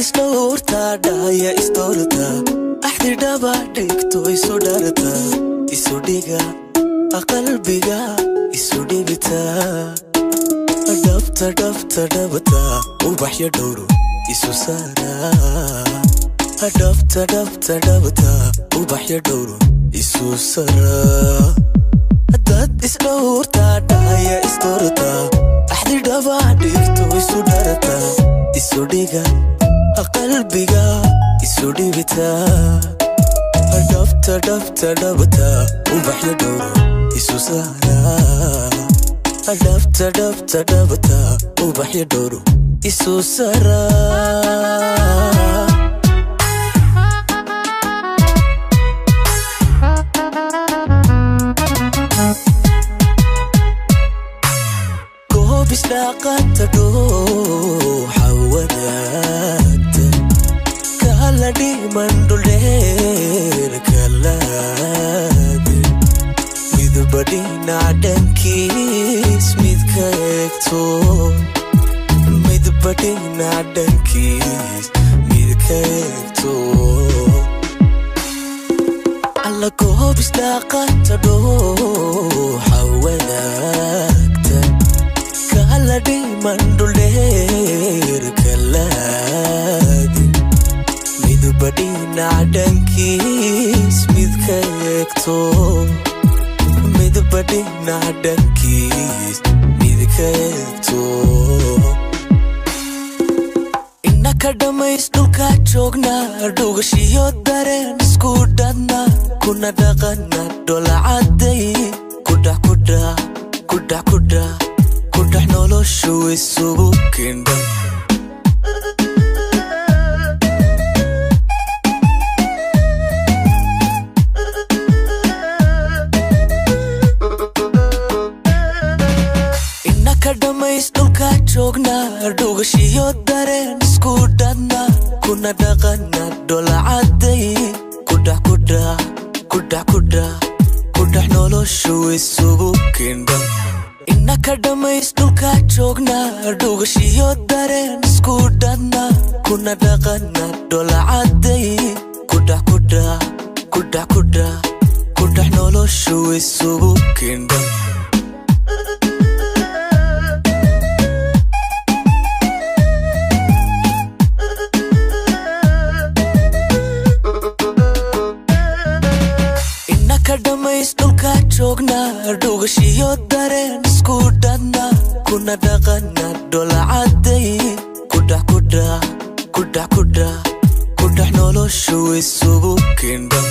isdhowrtaa dhahaya isdoortaa axdi dhabaadhigto isu dharta isu dhiga qalbiga isu dhibitaa dhabta dhabta dhabta ubaxyo dhowro isu saaraa dhabta dhabta dhabta ubaxyo dhowro isu saraa dad isdhowrtaa dhahaya isdoortaa axdi dhabaadhigto isu dharta isu dhiga qalbiga isu dhibitaa dhabta dhabta dhabta ubaxyo dhowro isu saaraa dhabta dhabta dhabta ubaxyo dhowro isu saraa goob isdhaaqanta dhuuxa wadaagta kala dhiman dhuldheer kalaade midba dhinac dhankiis midka eegto midba dhinac dhankiis midka eegto alla goob isdhaaqanta dhuuxa wadaagta kala dhiman dhuldheer kalaade midba dhinac dhankiis midka eegto midba dhinac dhankiis midka eegto innaka dhamays dhulka joognaa dhugashiyo dareen isku dhadna kuna dhaqana dholacadday kudhax kudhax kudhax kudhax kudhax noloshu isugu kindhan dhamays dhulka joognaa dhugashiyo dareen isku dhadna kuna dhaqana dholacadday kudhax kudhax kudhax kudhax kudhax noloshu isugu kindhan innaka dhamays dhulka joognaa dhugashiyo dareen isku dhadna kuna dhaqana dholacadday kudhax kudhax kudhax kudhax kudhax noloshu isugu kindhan dhamays dhulka joognaa dhugashiyo dareen isku dhadna kuna dhaqana dholacadday kudhax kudhax kudhax kudhax kudhax noloshu isugu kindhan